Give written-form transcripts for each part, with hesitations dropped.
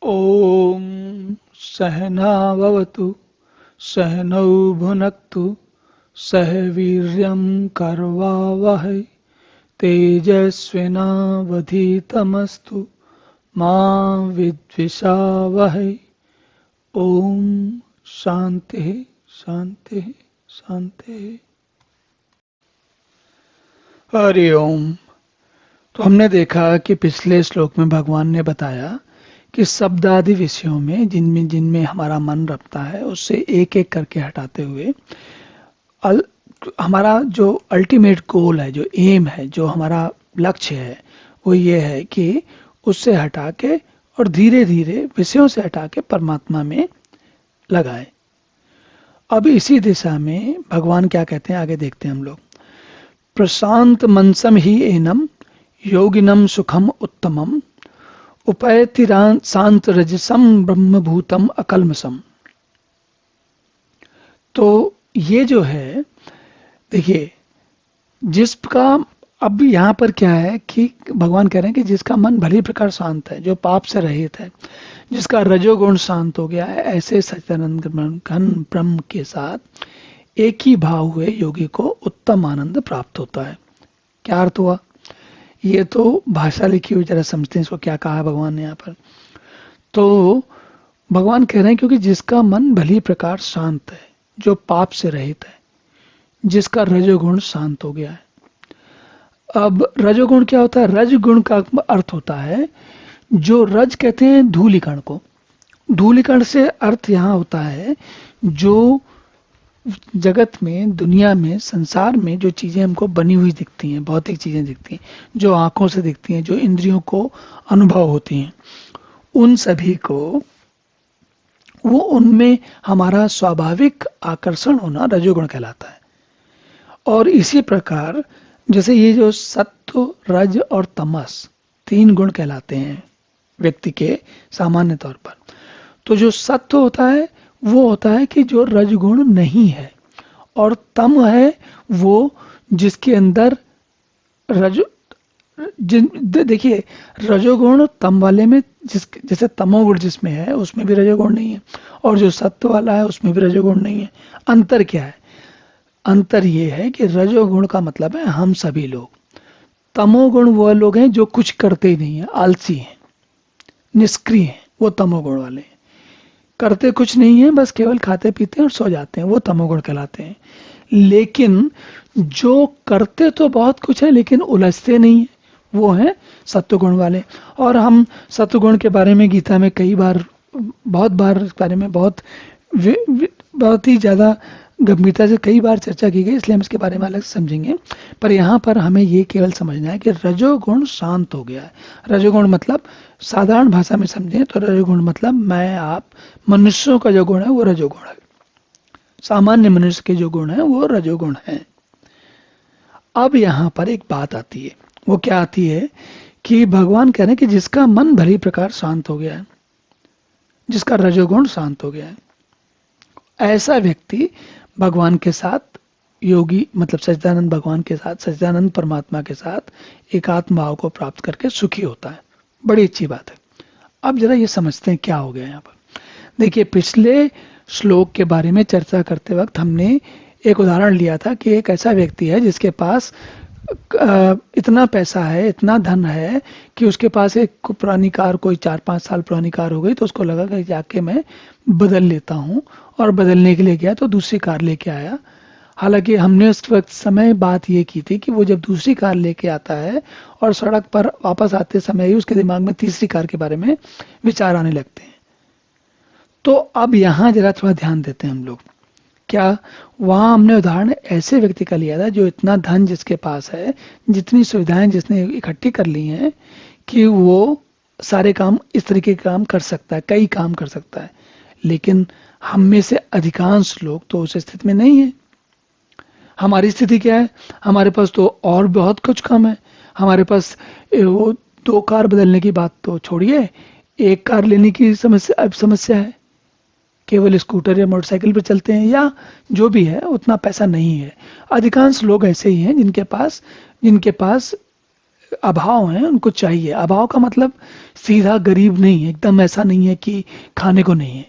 ॐ सहनाववतु सहनौ भुनक्तु सह वीर्यं करवावहै तेजस्विनावधीतमस्तु मा विद्विषावहै। ओम शांति शांति शांति। हरि ओम। तो हमने देखा कि पिछले श्लोक में भगवान ने बताया कि शब्द आदि विषयों में जिनमें जिनमें हमारा मन रखता है उससे एक एक करके हटाते हुए हमारा जो अल्टीमेट गोल है, जो एम है, जो हमारा लक्ष्य है, वो ये है कि उससे हटा के और धीरे धीरे विषयों से हटा के परमात्मा में लगाए। अब इसी दिशा में भगवान क्या कहते हैं आगे देखते हैं हम लोग। प्रशांत मनसम ही एनम योगिनम सुखम उत्तमम उपैति शांत रजसम ब्रह्मभूतम अकल्मसम। तो ये जो है, देखिए, जिसका अब यहाँ पर क्या है कि भगवान कह रहे हैं कि जिसका मन भली प्रकार शांत है, जो पाप से रहित है, जिसका रजोगुण शांत हो गया है, ऐसे सच्चिदानंद घन ब्रह्म के साथ एक ही भाव हुए योगी को उत्तम आनंद प्राप्त होता है। क्या अर्थ हुआ? ये तो भाषा लिखी हुई, जरा समझते हैं इसको क्या कहा है भगवान ने यहाँ पर। तो भगवान कह रहे हैं क्योंकि जिसका मन भली प्रकार शांत है, जो पाप से रहित है, जिसका रजोगुण शांत हो गया है। अब रजोगुण क्या होता है? रजगुण का अर्थ होता है, जो रज कहते हैं धूलिकण को। धूलिकण से अर्थ यहाँ होता है जो जगत में, दुनिया में, संसार में जो चीजें हमको बनी हुई दिखती हैं, भौतिक चीजें दिखती हैं, जो आंखों से दिखती हैं, जो इंद्रियों को अनुभव होती हैं, उन सभी को, वो उनमें हमारा स्वाभाविक आकर्षण होना रजोगुण कहलाता है। और इसी प्रकार जैसे ये जो सत्व, रज और तमस तीन गुण कहलाते हैं व्यक्ति के सामान्य तौर पर। तो जो सत्व होता है वो होता है कि जो रजगुण नहीं है, और तम है वो जिसके अंदर देखिए, रजोगुण तम वाले में जैसे तमोगुण जिसमें है उसमें भी रजोगुण नहीं है, और जो सत्व वाला है उसमें भी रजोगुण नहीं है। अंतर क्या है? अंतर ये है कि रजोगुण का मतलब है हम सभी लोग। तमोगुण वो लोग हैं जो कुछ करते ही नहीं है, आलसी हैं, निष्क्रिय हैं, वो तमोगुण वाले हैं। करते कुछ नहीं है, बस केवल खाते पीते हैं और सो जाते हैं, वो तमोगुण कहलाते हैं। लेकिन जो करते तो बहुत कुछ है लेकिन उलझते नहीं है, वो है सत्वगुण वाले। और हम सत्वगुण के बारे में गीता में कई बार, बहुत बार इस बारे में बहुत ही ज़्यादा गंभीरता से कई बार चर्चा की गई, इसलिए हम इसके बारे में अलग समझेंगे। पर यहाँ पर हमें ये केवल समझना है कि रजोगुण शांत हो गया है। रजोगुण मतलब साधारण भाषा में समझें तो रजोगुण मतलब मैं, आप, मनुष्यों का जो गुण है वो रजोगुण है। सामान्य मनुष्य के जो गुण है वो रजोगुण है। अब यहाँ पर एक बात आती है, वो क्या आती है कि भगवान कह रहे हैं कि जिसका मन भली प्रकार शांत हो गया है, जिसका रजोगुण शांत हो गया है, ऐसा व्यक्ति भगवान के साथ, योगी मतलब सच्चिदानंद भगवान के साथ, सच्चिदानंद परमात्मा के साथ एकात्म भाव को प्राप्त करके सुखी होता है। बड़ी अच्छी बात है। अब जरा ये समझते हैं क्या हो गया यहाँ पर। देखिए, पिछले श्लोक के बारे में चर्चा करते वक्त हमने एक उदाहरण लिया था कि एक ऐसा व्यक्ति है जिसके पास इतना पैसा है, इतना धन है कि उसके पास एक पुरानी कार, कोई 4-5 साल पुरानी कार हो गई, तो उसको लगा कि जाके मैं बदल लेता हूँ, और बदलने के लिए गया तो दूसरी कार लेके आया। हालांकि हमने उस वक्त समय बात ये की थी कि वो जब दूसरी कार लेके आता है और सड़क पर वापस आते समय ही उसके दिमाग में तीसरी कार के बारे में विचार आने लगते हैं। तो अब यहाँ जरा थोड़ा ध्यान देते हैं हम लोग। क्या वहां हमने उदाहरण ऐसे व्यक्ति का लिया था जो इतना धन जिसके पास है, जितनी सुविधाएं जिसने इकट्ठी कर ली हैं कि वो सारे काम, इस तरीके के काम कर सकता है, कई काम कर सकता है। लेकिन हम में से अधिकांश लोग तो उस स्थिति में नहीं है। हमारी स्थिति क्या है? हमारे पास तो और बहुत कुछ कम है। हमारे पास वो 2 कार बदलने की बात तो छोड़िए, 1 कार लेने की समस्या है। केवल स्कूटर या मोटरसाइकिल पर चलते हैं, या जो भी है उतना पैसा नहीं है। अधिकांश लोग ऐसे ही हैं जिनके पास अभाव हैं उनको चाहिए। अभाव का मतलब सीधा गरीब नहीं है, एकदम ऐसा नहीं है कि खाने को नहीं है।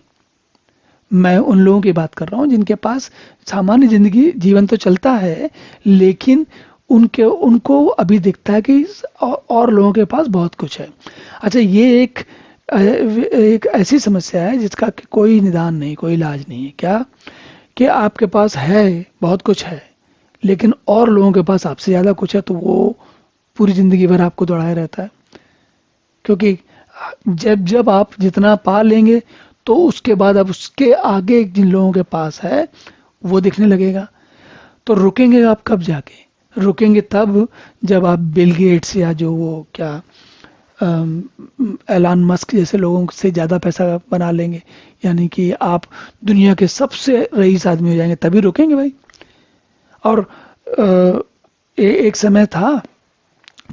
मैं उन लोगों की बात कर रहा हूँ जिनके पास सामान्य जिंदगी जीवन तो चलता है, लेकिन उनके उनको अभी दिखता है कि और लोगों के पास बहुत कुछ है। अच्छा, ये एक ऐसी समस्या है जिसका कि कोई निदान नहीं, कोई इलाज नहीं है। क्या कि आपके पास है, बहुत कुछ है, लेकिन और लोगों के पास आपसे ज़्यादा कुछ है, तो वो पूरी ज़िंदगी भर आपको दौड़ाए रहता है। क्योंकि जब जब आप जितना पा लेंगे, तो उसके बाद अब उसके आगे जिन लोगों के पास है वो दिखने लगेगा। तो रुकेंगे आप कब जाके? रुकेंगे तब जब आप बिल गेट्स या जो वो क्या एलन मस्क जैसे लोगों से ज़्यादा पैसा बना लेंगे, यानी कि आप दुनिया के सबसे रईस आदमी हो जाएंगे, तभी रुकेंगे भाई। और एक समय था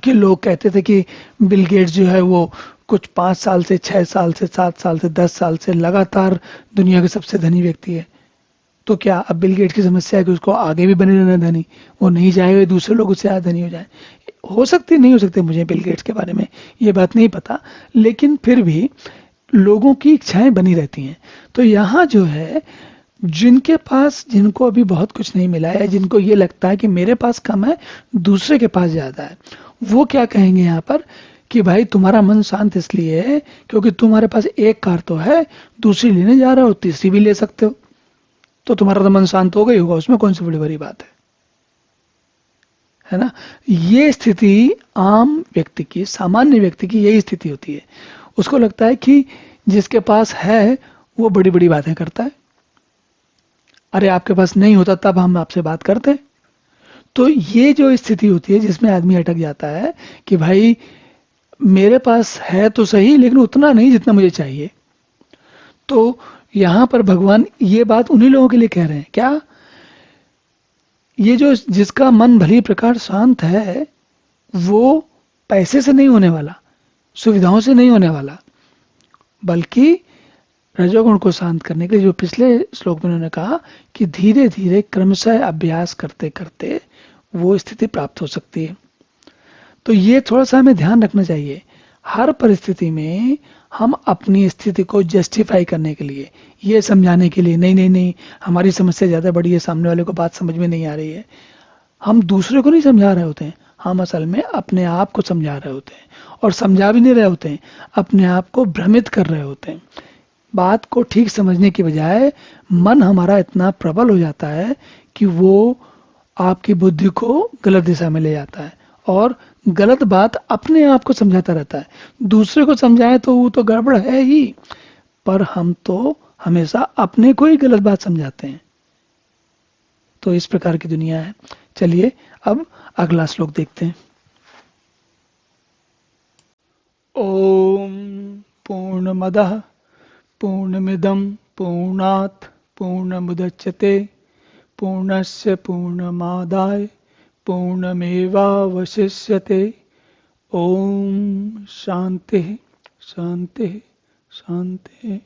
कि लोग कहते थे कि बिल गेट्स जो है वो कुछ 5 साल से 6 साल से 7 साल से 10 साल से लगातार दुनिया के सबसे धनी व्यक्ति है। तो क्या अब बिल गेट्स की समस्या है कि उसको आगे भी बने रहना धनी, वो नहीं जाएगा, दूसरे लोग उससे ज़्यादा धनी हो जाए? हो सकती नहीं हो सकती, मुझे बिल गेट्स के बारे में ये बात नहीं पता, लेकिन फिर भी लोगों की इच्छाएं बनी रहती हैं। तो यहाँ जो है, जिनके पास, जिनको अभी बहुत कुछ नहीं मिला है, जिनको ये लगता है कि मेरे पास कम है, दूसरे के पास ज़्यादा है, वो क्या कहेंगे यहाँ पर कि भाई तुम्हारा मन शांत इसलिए है क्योंकि तुम्हारे पास एक कार तो है, दूसरी लेने जा रहे हो, तीसरी भी ले सकते हो, तो तुम्हारा तो मन शांत हो गई होगा, उसमें कौन सी बड़ी बड़ी बात है ना? ये स्थिति आम व्यक्ति की, सामान्य व्यक्ति की यही स्थिति होती है। उसको लगता है कि जिसके पास है वो बड़ी बड़ी बातें करता है। अरे आपके पास नहीं होता तब हम आपसे बात करते। तो ये जो स्थिति होती है जिसमें आदमी अटक जाता है कि भाई मेरे पास है तो सही, लेकिन उतना नहीं जितना मुझे चाहिए। तो यहां पर भगवान ये बात उन्हीं लोगों के लिए कह रहे हैं। क्या? ये जो जिसका मन भली प्रकार शांत है, वो पैसे से नहीं होने वाला, सुविधाओं से नहीं होने वाला, बल्कि रजोगुण को शांत करने के लिए, जो पिछले श्लोक में उन्होंने कहा कि धीरे धीरे क्रमशः अभ्यास करते करते वो स्थिति प्राप्त हो सकती है। तो ये थोड़ा सा हमें ध्यान रखना चाहिए। हर परिस्थिति में हम अपनी स्थिति को जस्टिफाई करने के लिए, ये समझाने के लिए, नहीं नहीं नहीं हमारी समस्या ज़्यादा बड़ी है, सामने वाले को बात समझ में नहीं आ रही है, हम दूसरे को नहीं समझा रहे होते हैं, हम असल में अपने आप को समझा रहे होते हैं। और समझा भी नहीं रहे होते हैं, अपने आप को भ्रमित कर रहे होते हैं। बात को ठीक समझने की बजाय मन हमारा इतना प्रबल हो जाता है कि वो आपकी बुद्धि को गलत दिशा में ले जाता है और गलत बात अपने आप को समझाता रहता है। दूसरे को समझाए तो वो तो गड़बड़ है ही, पर हम तो हमेशा अपने को ही गलत बात समझाते हैं। तो इस प्रकार की दुनिया है। चलिए अब अगला श्लोक देखते हैं। ओम पूर्णमदः पूर्णमिदं पूर्णात् पूर्णमुदच्यते पूर्णस्य पूर्णमादाय पूर्णमेवावशिष्यते। ओम शांति शांति शांति।